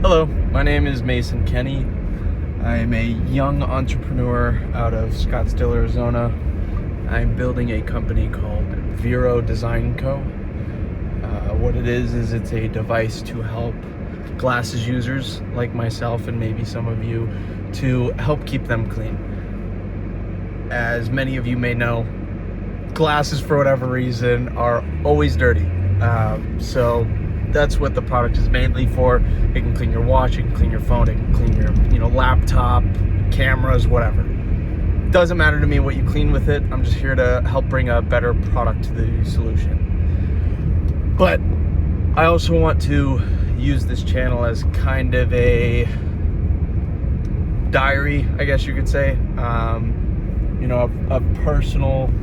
Hello, my name is Mason Kenny. I am a young entrepreneur out of Scottsdale, Arizona. I'm building a company called Vero Design Co. What it is it's a device to help glasses users like myself and maybe some of you to help keep them clean. As many of you may know, glasses for whatever reason are always dirty. So that's what the product is mainly for. It can clean your watch, it can clean your phone, it can clean your laptop, cameras, whatever. Doesn't matter to me what you clean with it. I'm just here to help bring a better product to the solution. But I also want to use this channel as kind of a diary, I guess you could say. A personal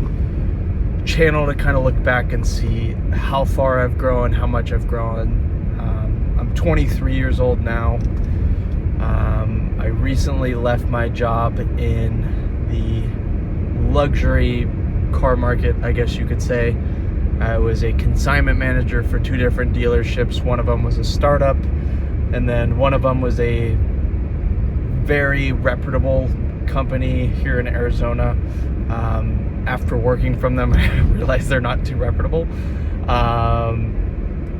channel to kind of look back and see how far I've grown, how much I've grown. I'm 23 years old now. I recently left my job in the luxury car market, I guess you could say. I was a consignment manager for 2 different dealerships. One of them was a startup, and then one of them was a very reputable company here in Arizona. After working from them, I realized they're not too reputable.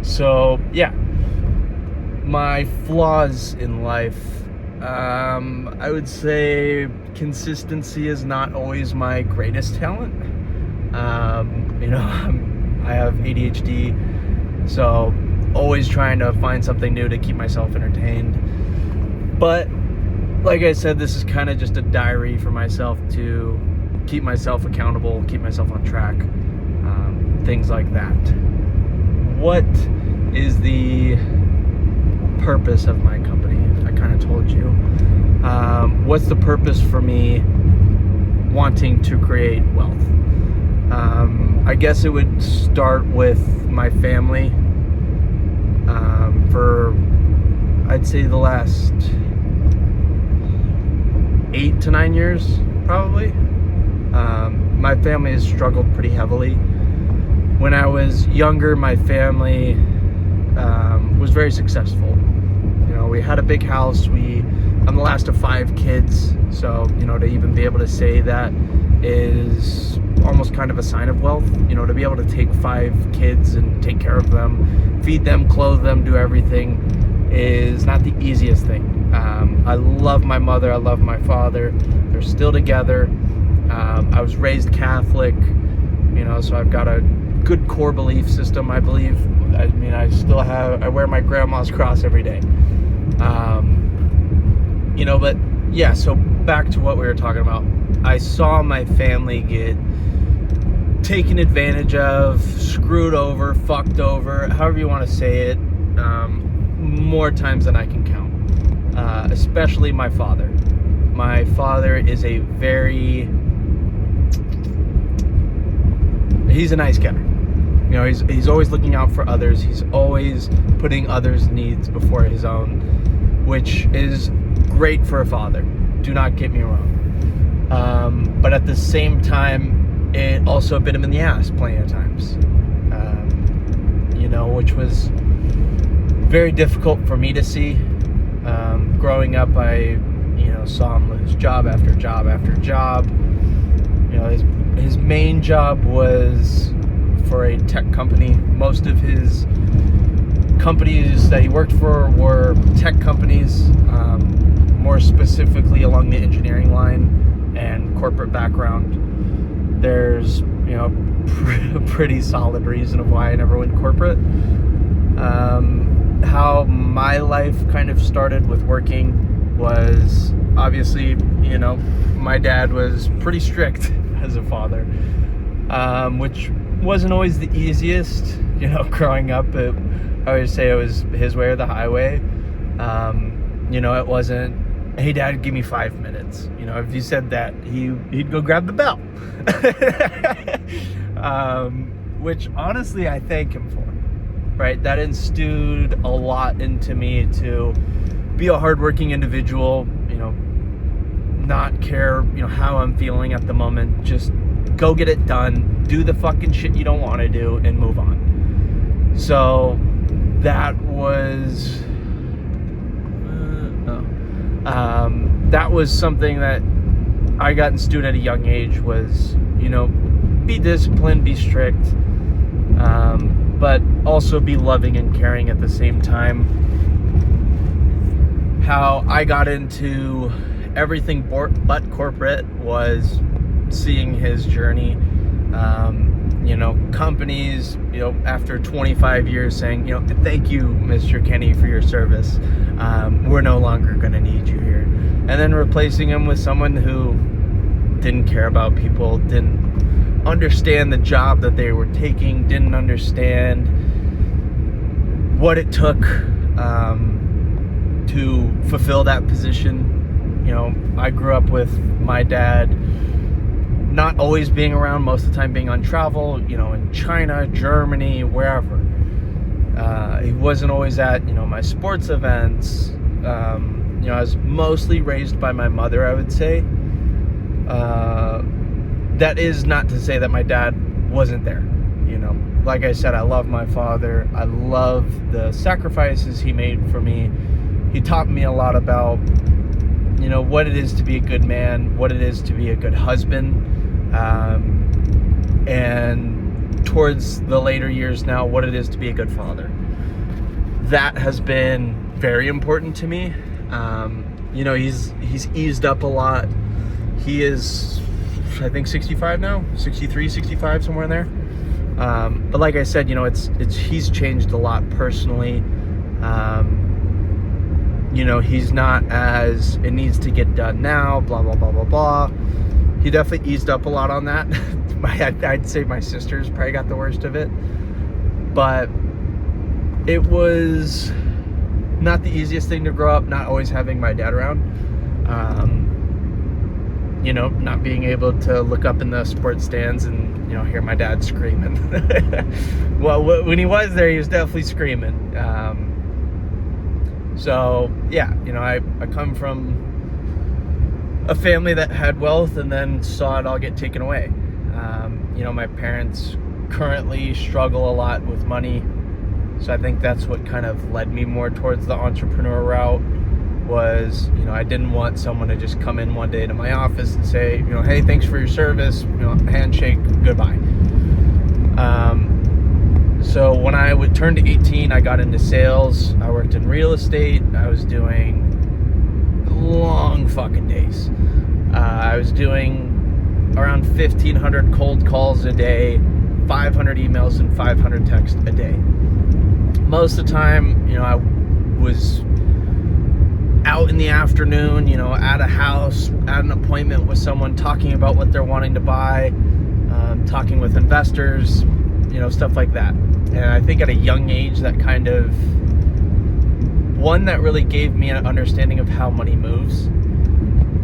So yeah, my flaws in life, I would say consistency is not always my greatest talent. I have ADHD, so always trying to find something new to keep myself entertained. But like I said, this is kind of just a diary for myself to keep myself accountable, keep myself on track, things like that. What is the purpose of my company? I kind of told you. What's the purpose for me wanting to create wealth? I guess it would start with my family. For I'd say the last 8 to 9 years, probably. My family has struggled pretty heavily. When I was younger, my family was very successful. We had a big house. I'm the last of 5 kids, so to even be able to say that is almost kind of a sign of wealth. To be able to take 5 kids and take care of them, feed them, clothe them, do everything is not the easiest thing. I love my mother, I love my father. They're still together. I was raised Catholic, so I've got a good core belief system, I believe. I wear my grandma's cross every day. But yeah, so back to what we were talking about. I saw my family get taken advantage of, screwed over, fucked over, however you want to say it, more times than I can count. Especially my father. My father is he's a nice guy. He's always looking out for others. He's always putting others' needs before his own, which is great for a father. Do not get me wrong. But at the same time, it also bit him in the ass plenty of times. Which was very difficult for me to see. Growing up, I saw him lose job after job after job. His main job was for a tech company. Most of his companies that he worked for were tech companies, more specifically along the engineering line and corporate background. There's a pretty solid reason of why I never went corporate. How my life kind of started with working was obviously, my dad was pretty strict as a father, which wasn't always the easiest, growing up. I always say it was his way or the highway. It wasn't, hey dad, give me 5 minutes. If you said that, he'd go grab the bell. Which honestly I thank him for, right? That instilled a lot into me to be a hardworking individual, not care, how I'm feeling at the moment. Just go get it done, do the fucking shit you don't want to do, and move on. So that was that was something that I got instilled at a young age was, be disciplined, be strict, but also be loving and caring at the same time. How I got into everything but corporate was seeing his journey. Companies, after 25 years saying, thank you, Mr. Kenny, for your service. We're no longer going to need you here. And then replacing him with someone who didn't care about people, didn't understand the job that they were taking, didn't understand what it took to fulfill that position. I grew up with my dad not always being around, most of the time being on travel, in China, Germany, wherever. He wasn't always at, my sports events. I was mostly raised by my mother, I would say. That is not to say that my dad wasn't there. Like I said, I love my father. I love the sacrifices he made for me. He taught me a lot about, what it is to be a good man, what it is to be a good husband. And towards the later years now, what it is to be a good father. That has been very important to me. He's eased up a lot. He is, I think, 65 now, 63, 65, somewhere in there. But like I said, he's changed a lot personally. He's not as, it needs to get done now, blah, blah, blah, blah, blah. He definitely eased up a lot on that. I'd say my sisters probably got the worst of it. But it was not the easiest thing to grow up, not always having my dad around. Not being able to look up in the sports stands and, hear my dad screaming. Well, when he was there, he was definitely screaming. So, yeah, I come from a family that had wealth and then saw it all get taken away. My parents currently struggle a lot with money. So I think that's what kind of led me more towards the entrepreneur route was, I didn't want someone to just come in one day to my office and say, hey, thanks for your service, handshake, goodbye. So when I would turn to 18, I got into sales. I worked in real estate. I was doing long fucking days. I was doing around 1,500 cold calls a day, 500 emails, and 500 texts a day. Most of the time, I was out in the afternoon, at a house, at an appointment with someone, talking about what they're wanting to buy, talking with investors, stuff like that. And I think at a young age, that kind of, one, that really gave me an understanding of how money moves,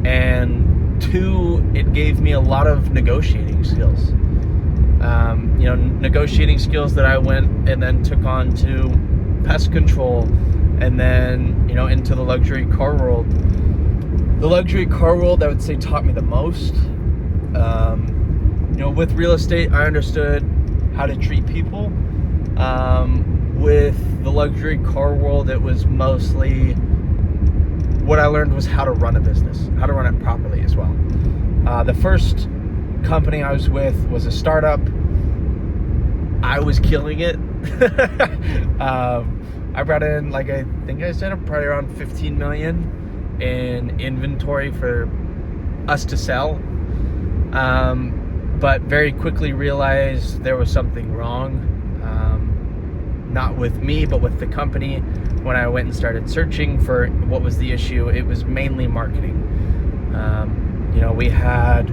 and two, it gave me a lot of negotiating skills. Negotiating skills that I went and then took on to pest control, and then, into the luxury car world. The luxury car world, I would say, taught me the most. With real estate, I understood how to treat people. With the luxury car world, it was mostly, what I learned was how to run a business, how to run it properly as well. The first company I was with was a startup. I was killing it. I brought in, like I think I said, probably around 15 million in inventory for us to sell. But very quickly realized there was something wrong. Not with me, but with the company. When I went and started searching for what was the issue, it was mainly marketing. We had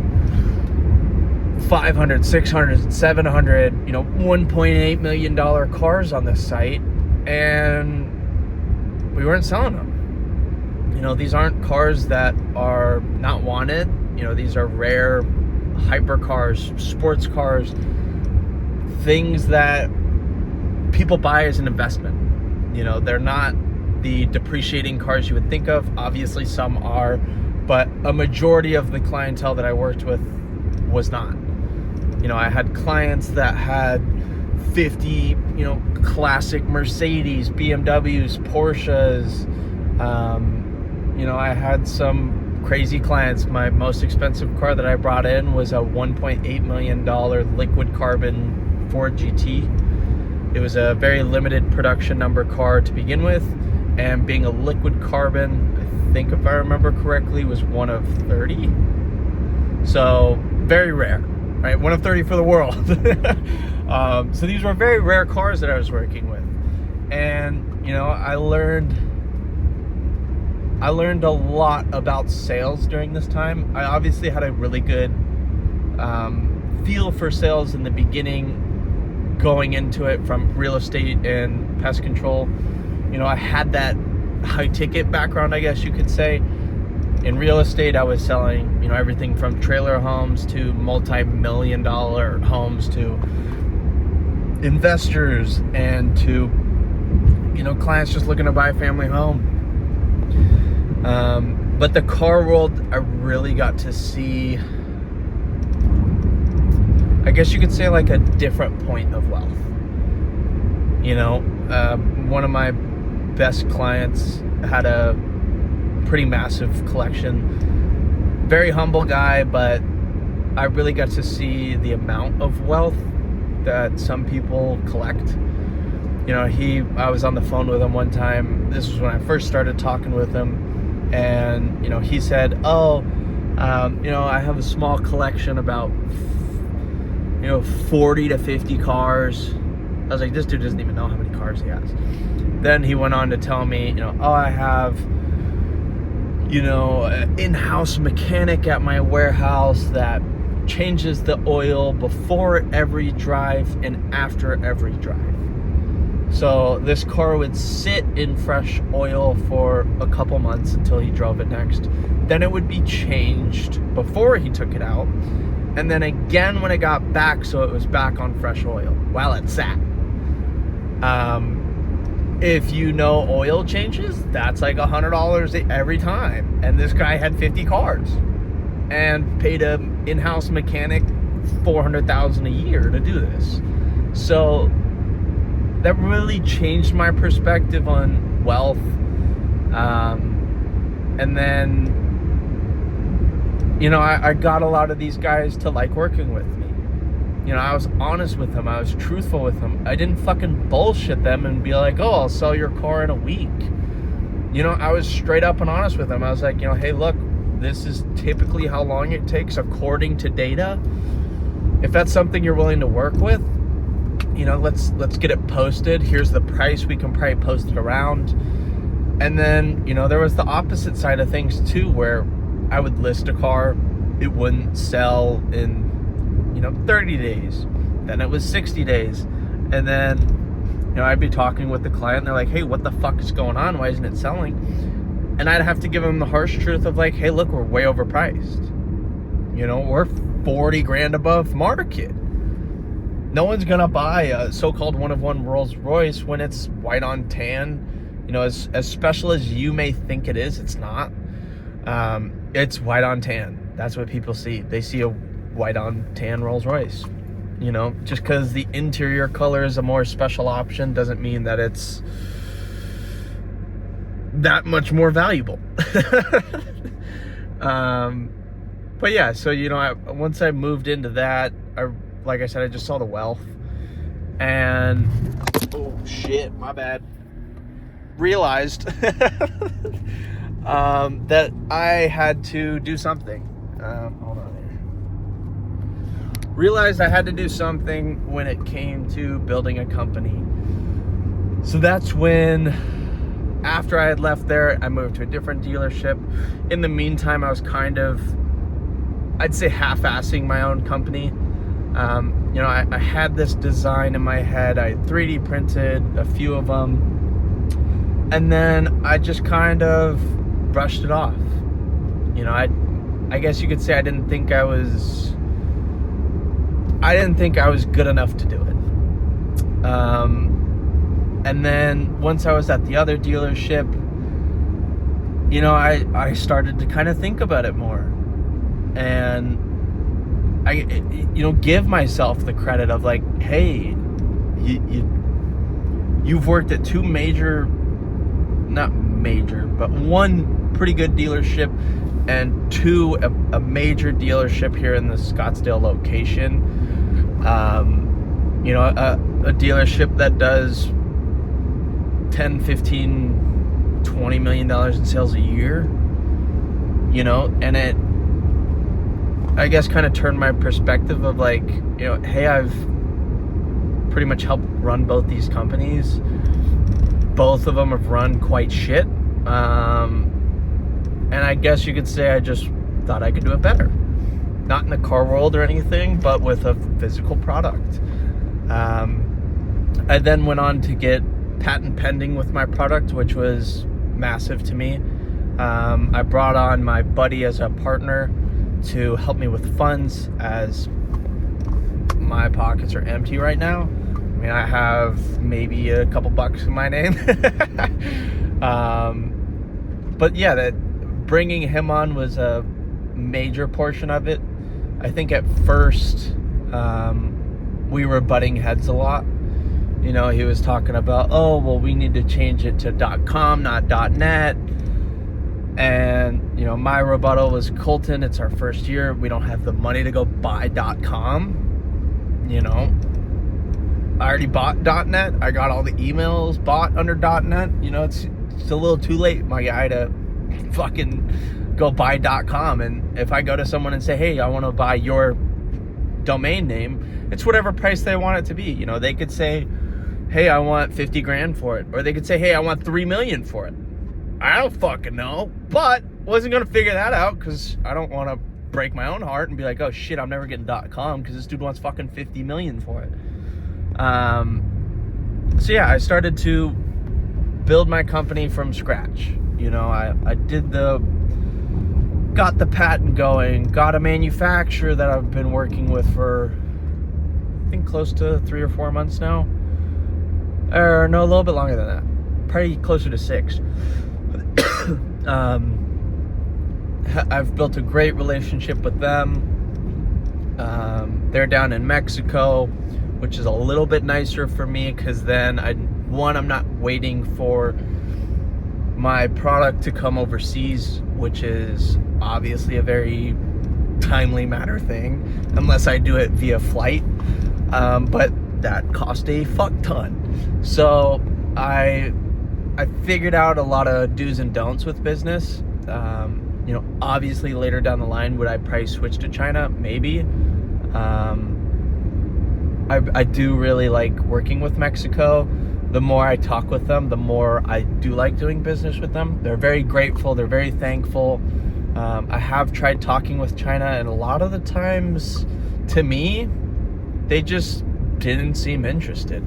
500, 600, 700, $1.8 million cars on this site, and we weren't selling them. These aren't cars that are not wanted. These are rare hypercars, sports cars, things that people buy as an investment. They're not the depreciating cars you would think of. Obviously some are, but a majority of the clientele that I worked with was not. I had clients that had 50, classic Mercedes, BMWs, Porsches. I had some crazy clients. My most expensive car that I brought in was a $1.8 million liquid carbon Ford GT. It was a very limited production number car to begin with, and being a liquid carbon, I think if I remember correctly, was one of 30. So very rare, right? One of 30 for the world. So these were very rare cars that I was working with. And, you know, I learned a lot about sales during this time. I obviously had a really good feel for sales in the beginning, going into it from real estate and pest control. You know, I had that high ticket background, I guess you could say. In real estate, I was selling, you know, everything from trailer homes to multi-million-dollar homes to investors and to, you know, clients just looking to buy a family home. But the car world, I really got to see, I guess you could say, like a different point of wealth. You know, one of my best clients had a pretty massive collection. Very humble guy, but I really got to see the amount of wealth that some people collect. You know, I was on the phone with him one time. This was when I first started talking with him. And, you know, he said, you know, I have a small collection, about, you know, 40 to 50 cars. I was like, this dude doesn't even know how many cars he has. Then he went on to tell me, you know, I have, you know, an in-house mechanic at my warehouse that changes the oil before every drive and after every drive. So this car would sit in fresh oil for a couple months until he drove it next. Then it would be changed before he took it out. And then again when it got back, so it was back on fresh oil while it sat. If you know oil changes, that's like $100 every time. And this guy had 50 cars and paid an in-house mechanic $400,000 a year to do this. So that really changed my perspective on wealth. And then, you know, I got a lot of these guys to like working with me. You know, I was honest with them. I was truthful with them. I didn't fucking bullshit them and be like, oh, I'll sell your car in a week. You know, I was straight up and honest with them. I was like, you know, hey, look, this is typically how long it takes according to data. If that's something you're willing to work with, you know, let's get it posted. Here's the price. We can probably post it around. And then, you know, there was the opposite side of things too, where I would list a car, it wouldn't sell in, you know, 30 days. Then it was 60 days. And then, you know, I'd be talking with the client and they're like, hey, what the fuck is going on? Why isn't it selling? And I'd have to give them the harsh truth of like, hey, look, we're way overpriced. You know, we're 40 grand above market. No one's gonna buy a so-called one-of-one Rolls Royce when it's white on tan. You know, as special as you may think it is, it's not. It's white on tan. That's what people see. They see a white on tan Rolls Royce. You know, just because the interior color is a more special option doesn't mean that it's that much more valuable. But yeah, so, you know, once I moved into that, like I said, I just saw the wealth, and oh shit, my bad. Realized that I had to do something. Hold on here. Realized I had to do something when it came to building a company. So that's when, after I had left there, I moved to a different dealership. In the meantime, I was kind of, I'd say, half-assing my own company. You know, I had this design in my head. I 3D printed a few of them. And then I just kind of brushed it off. You know, I guess you could say I didn't think I was good enough to do it. And then once I was at the other dealership, you know, I started to kind of think about it more. And I, you know, give myself the credit of like, hey, you've worked at two major, not major, but one pretty good dealership, and 2, a major dealership here in the Scottsdale location. You know, a dealership that does 10, 15, $20 million in sales a year, you know, and it, I guess, kind of turned my perspective of like, you know, hey, I've pretty much helped run both these companies. Both of them have run quite shit. And I guess you could say I just thought I could do it better. Not in the car world or anything, but with a physical product. I then went on to get patent pending with my product, which was massive to me. I brought on my buddy as a partner to help me with funds, as my pockets are empty right now. I mean, I have maybe a couple bucks in my name. But yeah, that bringing him on was a major portion of it. I think at first we were butting heads a lot. You know, he was talking about, oh, well, we need to change it to .com, not .net. And, you know, my rebuttal was, Colton, it's our first year. We don't have the money to go buy .com. You know, I already bought .net. I got all the emails bought under .net. You know, it's a little too late, my guy, to fucking go buy .com. And if I go to someone and say, hey, I want to buy your domain name, it's whatever price they want it to be. You know, they could say, hey, I want 50 grand for it. Or they could say, hey, I want 3 million for it. I don't fucking know, but wasn't going to figure that out because I don't want to break my own heart and be like, oh shit, I'm never getting .com because this dude wants fucking 50 million for it. So yeah, I started to build my company from scratch. You know, I got the patent going, got a manufacturer that I've been working with for, I think, close to 3 or 4 months now. Or no, a little bit longer than that. Probably closer to 6. I've built a great relationship with them. They're down in Mexico, which is a little bit nicer for me because then I'm not waiting for my product to come overseas, which is obviously a very timely matter thing, unless I do it via flight. But that cost a fuck ton. So I figured out a lot of do's and don'ts with business. You know, obviously later down the line, would I probably switch to China? Maybe. I do really like working with Mexico. The more I talk with them, the more I do like doing business with them. They're very grateful. They're very thankful. I have tried talking with China, and a lot of the times, to me, they just didn't seem interested.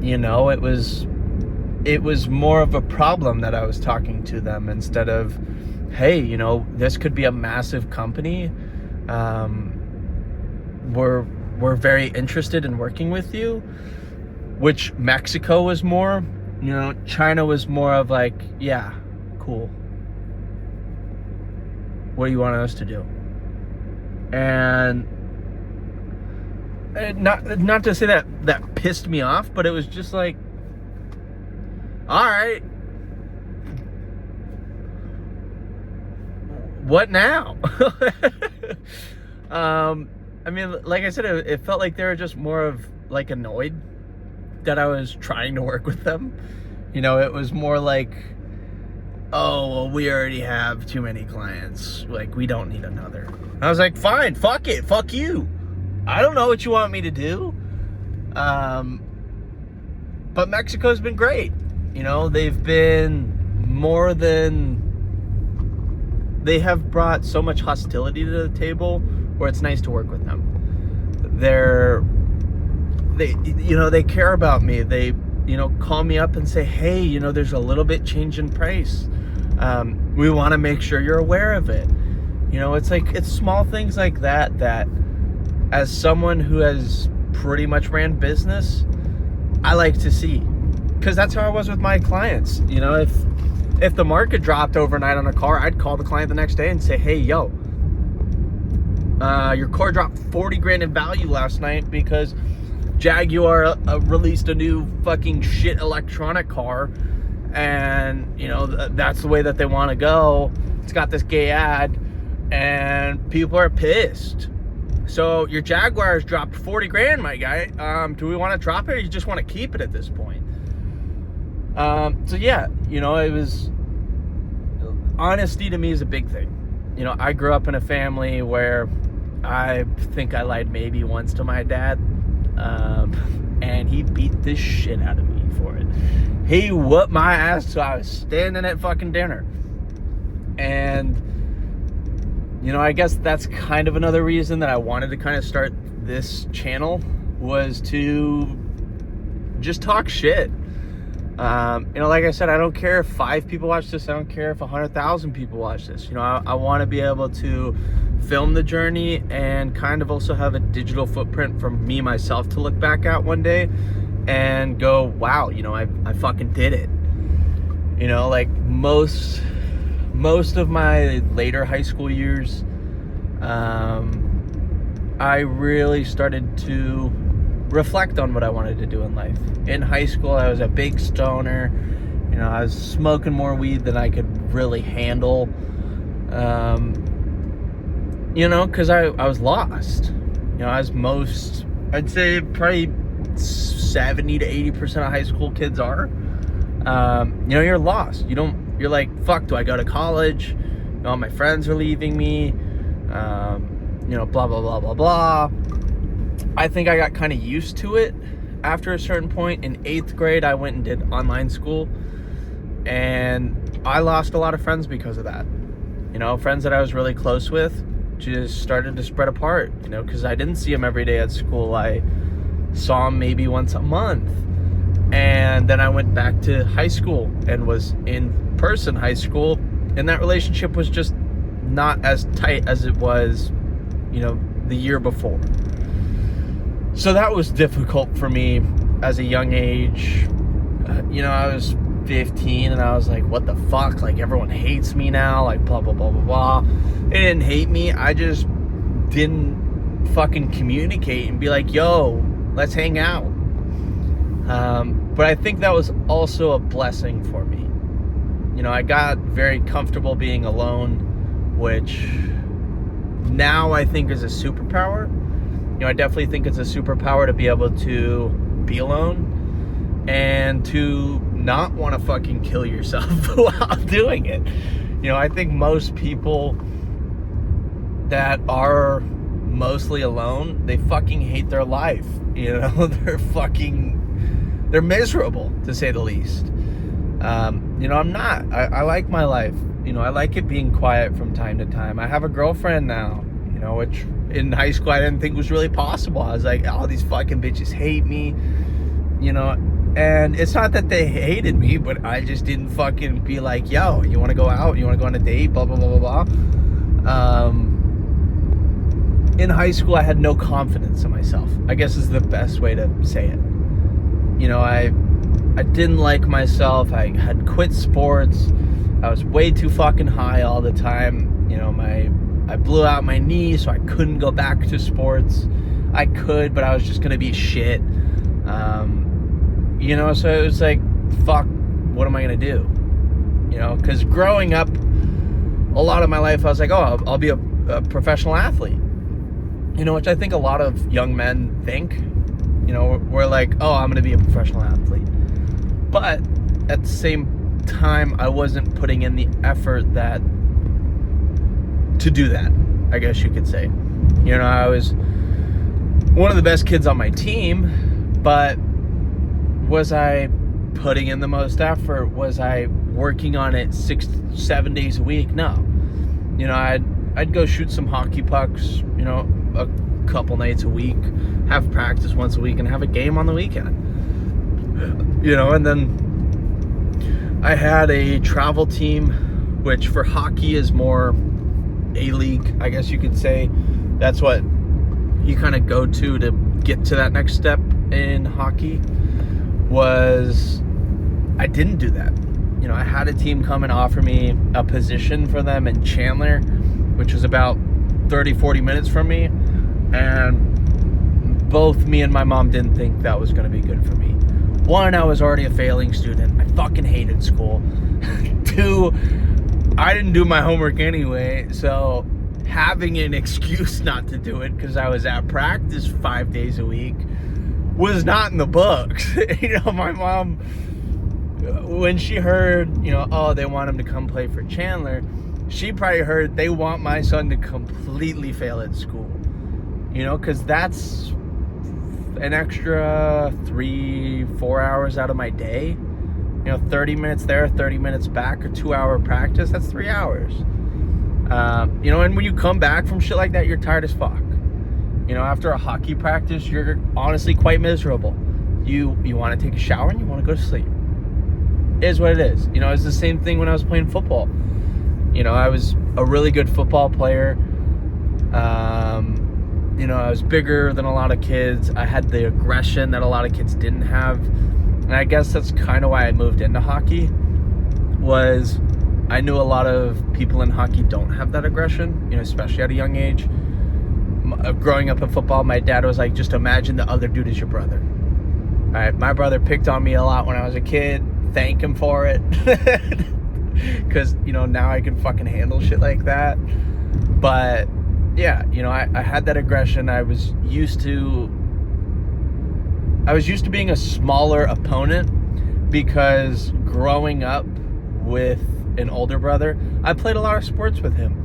You know, it was more of a problem that I was talking to them instead of, hey, you know, this could be a massive company. We're very interested in working with you, which Mexico was more. You know, China was more of like, yeah, cool. What do you want us to do? And not to say that pissed me off, but it was just like, all right, what now? I mean, like I said, it felt like they were just more of like annoyed that I was trying to work with them. You know, it was more like, oh, well, we already have too many clients. Like, we don't need another. I was like, fine, fuck it, fuck you. I don't know what you want me to do. But Mexico's been great. You know, they've been more than... They have brought so much hostility to the table where it's nice to work with them. They care about me. They, you know, call me up and say, hey, you know, there's a little bit change in price. We want to make sure you're aware of it. You know, it's like, it's small things like that as someone who has pretty much ran business, I like to see. Because that's how I was with my clients. You know, if the market dropped overnight on a car, I'd call the client the next day and say, hey, yo, your car dropped 40 grand in value last night because Jaguar released a new fucking shit electronic car and that's the way that they want to go. It's got this gay ad, and people are pissed. So your Jaguars dropped 40 grand, my guy. Do we want to drop it, or you just want to keep it at this point? So yeah, it was, honesty to me is a big thing. I grew up in a family where I think I lied maybe once to my dad, and he beat the shit out of me for it. He whooped my ass so I was standing at fucking dinner. And I guess that's kind of another reason that I wanted to kind of start this channel, was to just talk shit. Like I said, I don't care if 5 people watch this. I don't care if 100,000 people watch this. I want to be able to film the journey and kind of also have a digital footprint from me, myself, to look back at one day and go, wow, I fucking did it. Like most of my later high school years, I really started to reflect on what I wanted to do in life. In high school, I was a big stoner. I was smoking more weed than I could really handle. Because I was lost. I'd say probably 70 to 80% of high school kids are. You're lost. You're like, fuck, do I go to college? All my friends are leaving me. Blah, blah, blah, blah, blah. I think I got kind of used to it after a certain point. In 8th grade, I went and did online school, and I lost a lot of friends because of that. Friends that I was really close with just started to spread apart, because I didn't see them every day at school. I saw them maybe once a month. And then I went back to high school and was in person high school, and that relationship was just not as tight as it was, the year before. So that was difficult for me as a young age. I was 15 and I was like, what the fuck? Like, everyone hates me now, like blah, blah, blah, blah, blah. They didn't hate me. I just didn't fucking communicate and be like, yo, let's hang out. But I think that was also a blessing for me. I got very comfortable being alone, which now I think is a superpower. I definitely think it's a superpower to be able to be alone and to not want to fucking kill yourself while doing it. I think most people that are mostly alone, they fucking hate their life. They're miserable, to say the least. I'm not. I like my life. I like it being quiet from time to time. I have a girlfriend now, which in high school I didn't think was really possible. I was like, oh, these fucking bitches hate me, and it's not that they hated me, but I just didn't fucking be like, yo, you want to go out? You want to go on a date? Blah, blah, blah, blah, blah. In high school, I had no confidence in myself, I guess is the best way to say it. I didn't like myself. I had quit sports. I was way too fucking high all the time. I blew out my knee, so I couldn't go back to sports. I could, but I was just gonna be shit. So it was like, fuck, what am I gonna do? Because growing up, a lot of my life, I was like, oh, I'll be a professional athlete. Which I think a lot of young men think. We're like, oh, I'm gonna be a professional athlete. But at the same time, I wasn't putting in the effort to do that, I guess you could say. I was one of the best kids on my team, but was I putting in the most effort? Was I working on it 6-7 days a week? No. I'd go shoot some hockey pucks, a couple nights a week, have practice once a week, and have a game on the weekend. And then I had a travel team, which for hockey is more A-League, I guess you could say. That's what you kind of go to get to that next step in hockey. I didn't do that. I had a team come and offer me a position for them in Chandler, which was about 30-40 minutes from me, and both me and my mom didn't think that was going to be good for me. 1, I was already a failing student. I fucking hated school. 2, I didn't do my homework anyway, so having an excuse not to do it because I was at practice 5 days a week was not in the books. My mom, when she heard, oh, they want him to come play for Chandler, she probably heard they want my son to completely fail at school. Because that's an extra 3-4 hours out of my day. 30 minutes there, 30 minutes back, or 2-hour practice, that's 3 hours. And when you come back from shit like that, you're tired as fuck. After a hockey practice, you're honestly quite miserable. You want to take a shower and you want to go to sleep. It is what it is. It's the same thing when I was playing football. I was a really good football player. I was bigger than a lot of kids. I had the aggression that a lot of kids didn't have. And I guess that's kind of why I moved into hockey, was I knew a lot of people in hockey don't have that aggression, especially at a young age. Growing up in football, my dad was like, just imagine the other dude is your brother. All right, my brother picked on me a lot when I was a kid. Thank him for it. Because, now I can fucking handle shit like that. But, yeah, I had that aggression. I was used to being a smaller opponent because growing up with an older brother, I played a lot of sports with him.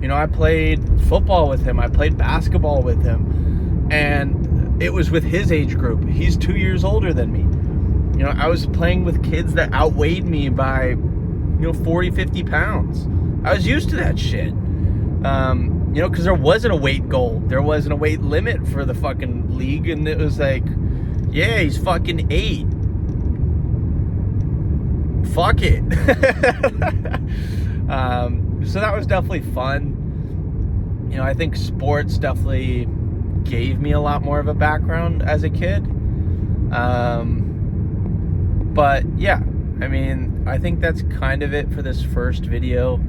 I played football with him. I played basketball with him. And it was with his age group. He's 2 years older than me. I was playing with kids that outweighed me by, 40, 50 pounds. I was used to that shit. Because there wasn't a weight goal. There wasn't a weight limit for the fucking league. And it was like, yeah, he's fucking 8. Fuck it. So that was definitely fun. I think sports definitely gave me a lot more of a background as a kid. But yeah, I think that's kind of it for this first video.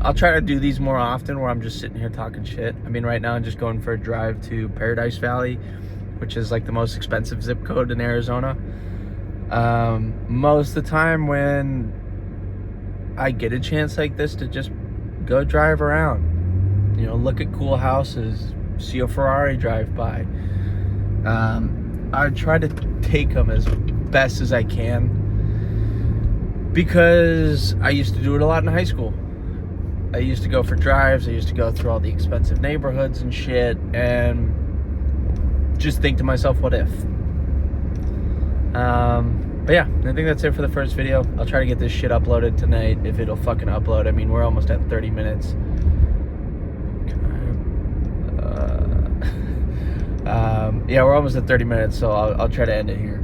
I'll try to do these more often where I'm just sitting here talking shit. Right now I'm just going for a drive to Paradise Valley, which is like the most expensive zip code in Arizona. Most of the time when I get a chance like this to just go drive around, look at cool houses, see a Ferrari drive by. I try to take them as best as I can because I used to do it a lot in high school. I used to go for drives. I used to go through all the expensive neighborhoods and shit and just think to myself, what if? But yeah, I think that's it for the first video. I'll try to get this shit uploaded tonight if it'll fucking upload. We're almost at 30 minutes. Yeah, we're almost at 30 minutes, so I'll try to end it here.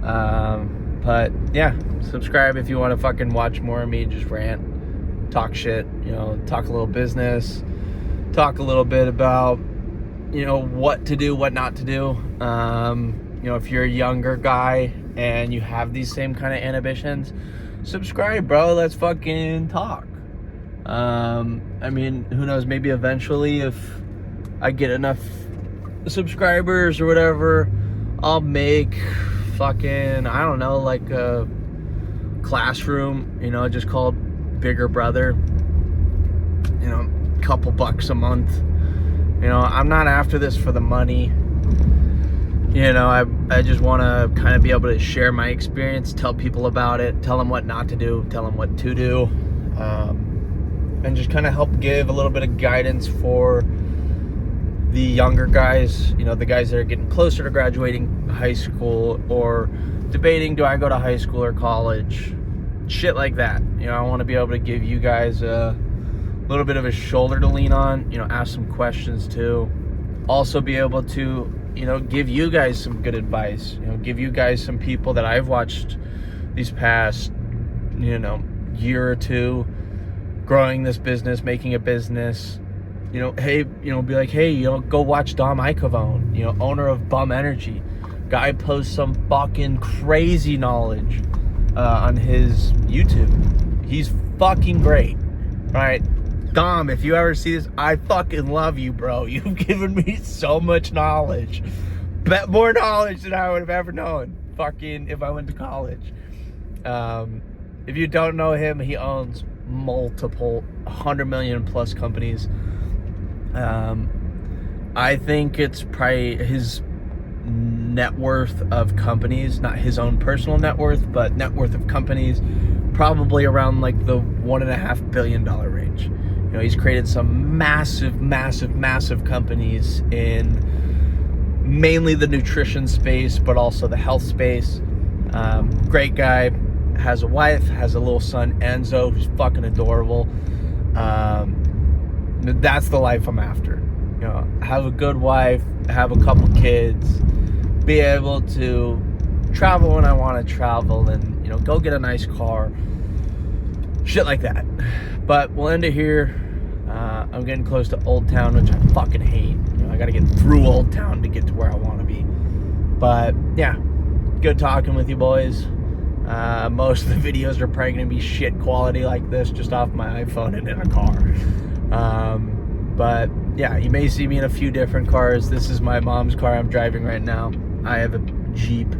But yeah, subscribe if you want to fucking watch more of me just rant, talk shit, talk a little business, talk a little bit about, what to do, what not to do. If you're a younger guy and you have these same kind of inhibitions, subscribe, bro. Let's fucking talk. Who knows, maybe eventually if I get enough subscribers or whatever, I'll make fucking, I don't know, like a classroom, just called Bigger Brother, couple bucks a month. I'm not after this for the money. I just want to kind of be able to share my experience, tell people about it, tell them what not to do, tell them what to do, and just kind of help give a little bit of guidance for the younger guys, the guys that are getting closer to graduating high school or debating, do I go to high school or college? Shit like that. I want to be able to give you guys a little bit of a shoulder to lean on, ask some questions too. Also be able to, give you guys some good advice, give you guys some people that I've watched these past, year or two, growing this business, making a business. Hey, be like, hey, go watch Dom Icavone, owner of Bum Energy. Guy posts some fucking crazy knowledge on his YouTube. He's fucking great, right? Dom, if you ever see this, I fucking love you, bro. You've given me so much knowledge. more knowledge than I would have ever known. Fucking if I went to college. If you don't know him, he owns multiple 100 million plus companies. I think it's probably his net worth of companies, not his own personal net worth, but net worth of companies, probably around like the $1.5 billion range. You know, he's created some massive companies in mainly the nutrition space, but also the health space. Great guy, has a wife, has a little son, Enzo, who's fucking adorable. That's the life I'm after. You know, have a good wife, have a couple kids, be able to travel when I want to travel, and, you know, go get a nice car, shit like that. But we'll end it here. I'm getting close to Old Town, which I fucking hate. You know, I gotta get through Old Town to get to where I want to be. But yeah, good talking with you boys. Most of the videos are probably gonna be shit quality like this, just off my iPhone and in a car. But yeah, you may see me in a few different cars. This is my mom's car I'm driving right now. I have a Jeep,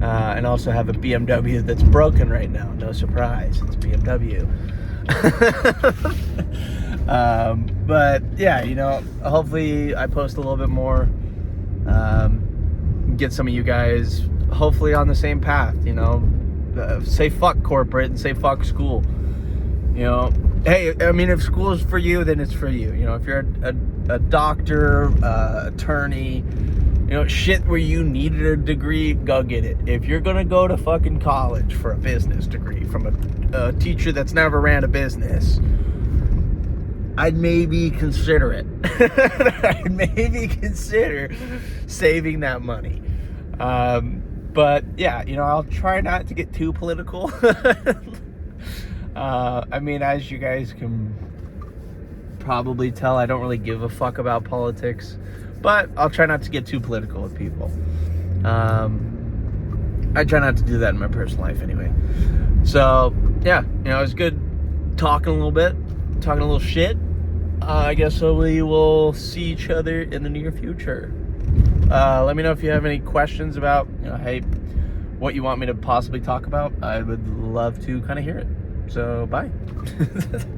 and also have a BMW that's broken right now. No surprise, it's BMW. But yeah, you know, hopefully I post a little bit more, get some of you guys hopefully on the same path, you know, say fuck corporate and say fuck school. You know, hey, I mean, if school is for you, then it's for you. You know, if you're a doctor, attorney, you know, shit where you needed a degree, go get it. If you're gonna go to fucking college for a business degree from a teacher that's never ran a business, I'd maybe consider it. I'd maybe consider saving that money. But yeah, you know, I'll try not to get too political. I mean, as you guys can probably tell, I don't really give a fuck about politics, but I'll try not to get too political with people. I try not to do that in my personal life anyway. So yeah, you know, it was good talking a little bit, talking a little shit. I guess we will see each other in the near future. Let me know if you have any questions about, you know, hey, what you want me to possibly talk about. I would love to kind of hear it. So bye.